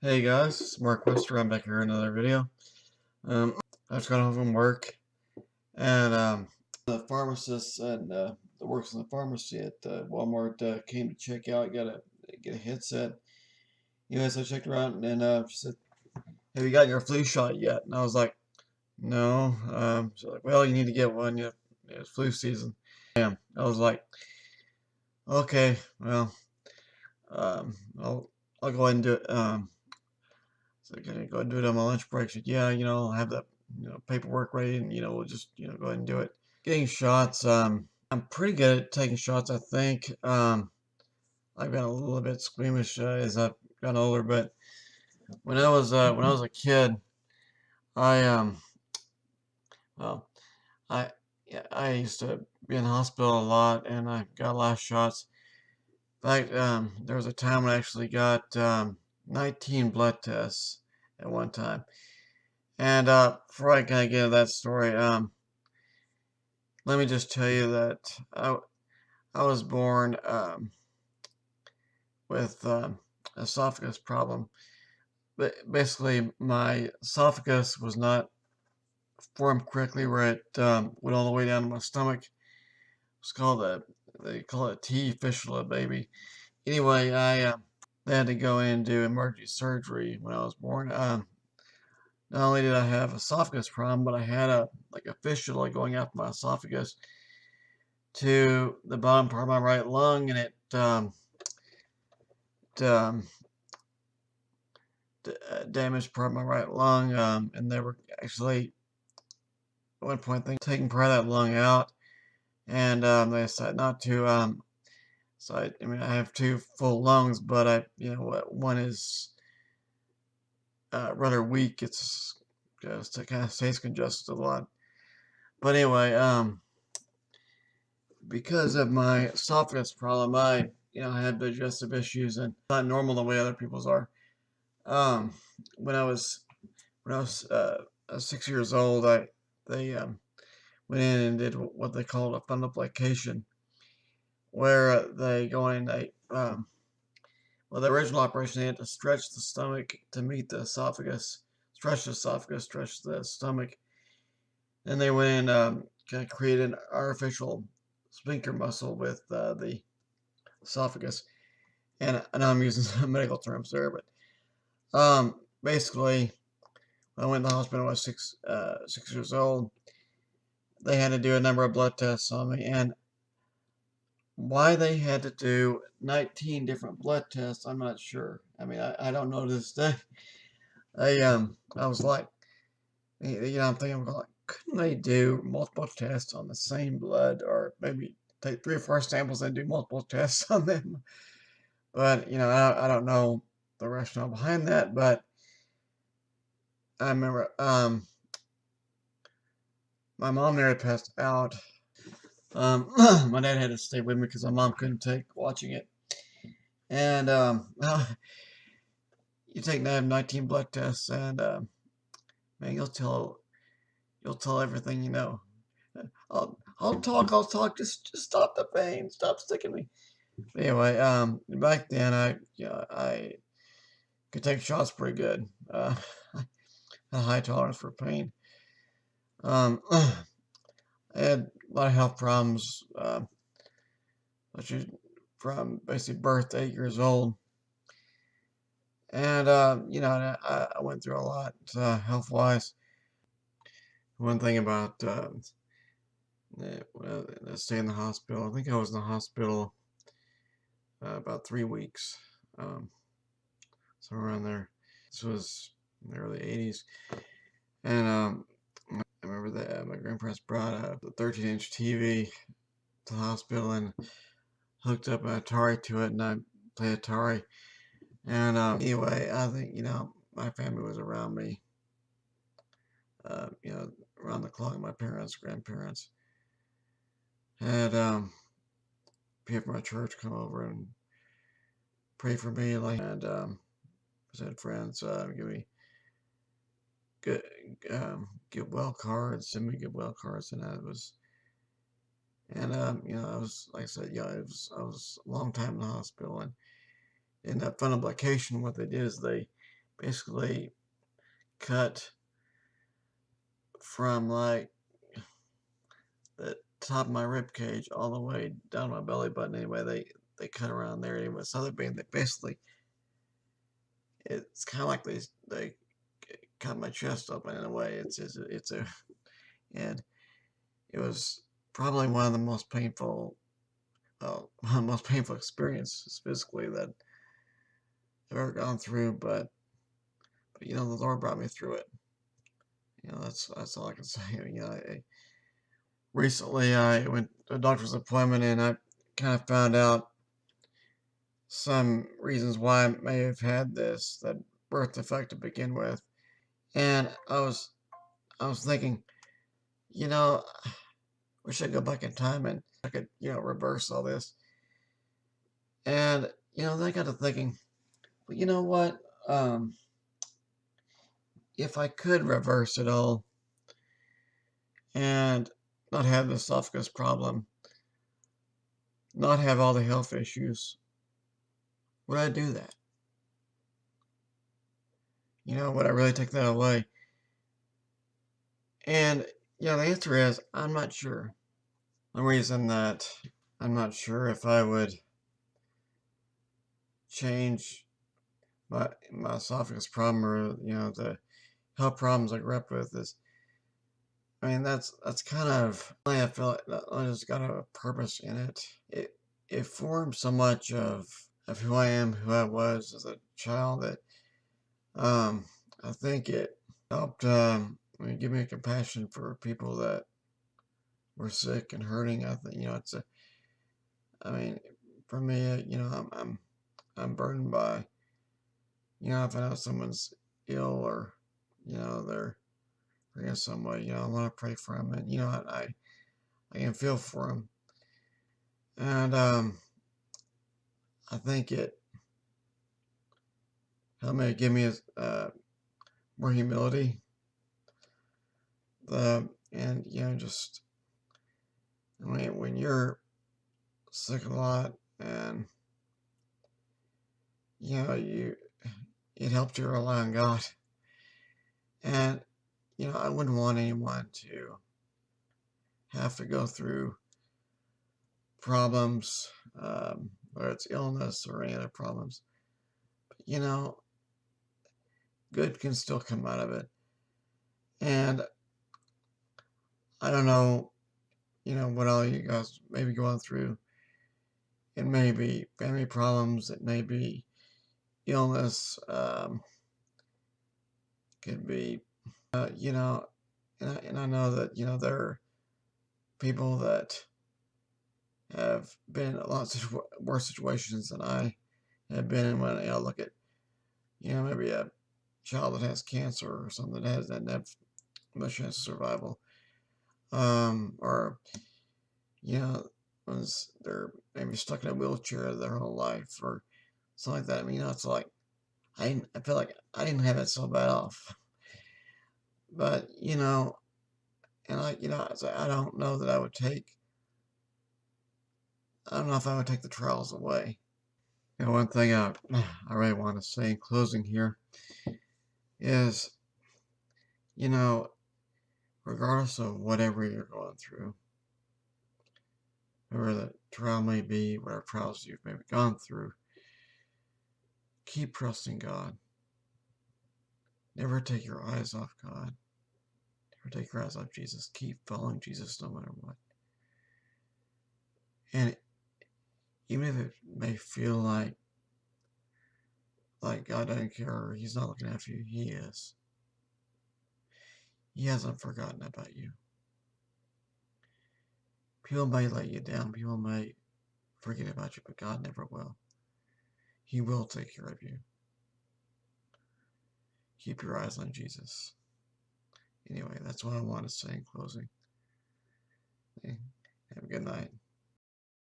Hey guys, it's Mark Wester. I'm back here in another video. I just got home from work, and the pharmacist and that works in the pharmacy at Walmart came to check out, got to get a headset. Anyways, I checked her out, and then she said, "Have you gotten your flu shot yet?" And I was like, "No." She's like, "Well, you need to get one. It's flu season." Damn. I was like, "Okay, well, um, I'll I'll go ahead and do it." So can I go and do it on my lunch break? She said, yeah, I'll have the paperwork ready and we'll just go ahead and do it. Getting shots, I'm pretty good at taking shots, I think. I've gotten a little bit squeamish as I've gotten older, but when I was a kid, I well I yeah, I used to be in the hospital a lot and I got a lot of shots. In fact, there was a time when I actually got 19 blood tests at one time. And before I kind of get into that story, let me just tell you that I was born with esophagus problem. But basically, my esophagus was not formed correctly, where it went all the way down to my stomach. It's called they call it T fistula, baby. Anyway, they had to go in and do emergency surgery when I was born. Not only did I have esophagus problem, but I had a fistula going out my esophagus to the bottom part of my right lung, and it um, damaged part of my right lung. And they were actually at one point taking part of that lung out, and they decided not to. So I mean, I have two full lungs, but one is rather weak. It's just it kind of stays congested a lot. But anyway, because of my esophagus problem, I had digestive issues and not normal the way other people's are. Um, when I was 6 years old, they went in and did what they called a fundoplication, where they go in. The original operation, they had to stretch the stomach to meet the esophagus, stretch the stomach. Then they went in, kind of created an artificial sphincter muscle with the esophagus. And I know I'm using some medical terms there, but basically, when I went to the hospital when I was 6 years old, they had to do a number of blood tests on me, and why they had to do 19 different blood tests, I'm not sure. I mean, I don't know to this day. I was like, I'm thinking, like, couldn't they do multiple tests on the same blood, or maybe take 3 or 4 samples and do multiple tests on them? But I don't know the rationale behind that. But I remember, my mom nearly passed out. My dad had to stay with me because my mom couldn't take watching it. And you take 19 blood tests, and man, you'll tell everything you know. I'll talk. Just stop the pain. Stop sticking me. Anyway, back then I could take shots pretty good. I had a high tolerance for pain. I had a lot of health problems, which is from basically birth to 8 years old. And I went through a lot health wise. One thing about well, stay in the hospital. I think I was in the hospital about 3 weeks, um, somewhere around there. This was in the early '80s, and I remember that my grandparents brought a 13-inch TV to the hospital and hooked up an Atari to it, and I played Atari. And anyway, I think my family was around me, you know, around the clock. My parents, grandparents had people from my church come over and pray for me, like, and had friends give me good get well cards, send me get well cards, and I was, and I was, like I said, I was a long time in the hospital, and in that fundoplication, what they did is they basically cut from like the top of my rib cage all the way down my belly button. Anyway, they cut around there anyway. So they're being basically, it's kind of like they cut my chest open in a way. It's a and it was probably one of the most painful, one of the most painful experiences physically that I've ever gone through. But you know, the Lord brought me through it. You know, that's all I can say. You know, recently I went to a doctor's appointment and I kind of found out some reasons why I may have had that birth defect to begin with. And I was thinking, you know, wish I could go back in time and I could, you know, reverse all this. And, you know, then I got to thinking, well, you know what? If I could reverse it all and not have the esophagus problem, not have all the health issues, would I do that? You know, would I really take that away? And, you know, the answer is, I'm not sure. The reason that I'm not sure if I would change my esophagus problem, or, you know, the health problems I grew up with is, I mean, that's kind of, I feel like that just got a purpose in it. It formed so much of who I am, who I was as a child, that um, I think it helped give me a compassion for people that were sick and hurting. I think, you know, I mean, for me, you know, I'm burdened by, you know, if I know someone's ill, or, you know, they're in some way, you know, I want to pray for them, and, you know, I can feel for them. And I think it helped me give me more humility. And, you know, just, I mean, when you're sick a lot, and, you know, it helped you rely on God. And, you know, I wouldn't want anyone to have to go through problems, whether it's illness or any other problems. But, you know, good can still come out of it. And I don't know, you know, what all you guys may be going through. It may be family problems, it may be illness, could be, you know, and I know that, you know, there are people that have been in a lot worse situations than I have been in. When, you know, look at, you know, maybe a child that has cancer or something that doesn't have much chance of survival, or, you know, once they're maybe stuck in a wheelchair their whole life or something like that. I mean, you know, it's like I feel like I didn't have it so bad off, but, you know, and you know, I don't know that I don't know if I would take the trials away. You know, one thing I really want to say in closing here is, you know, regardless of whatever you're going through, whatever the trial may be, whatever trials you've maybe gone through, keep trusting God. Never take your eyes off God. Never take your eyes off Jesus. Keep following Jesus no matter what. And even if it may feel like God doesn't care, or He's not looking after you, He is. He hasn't forgotten about you. People may let you down. People may forget about you, but God never will. He will take care of you. Keep your eyes on Jesus. Anyway, that's what I want to say in closing. Okay. Have a good night.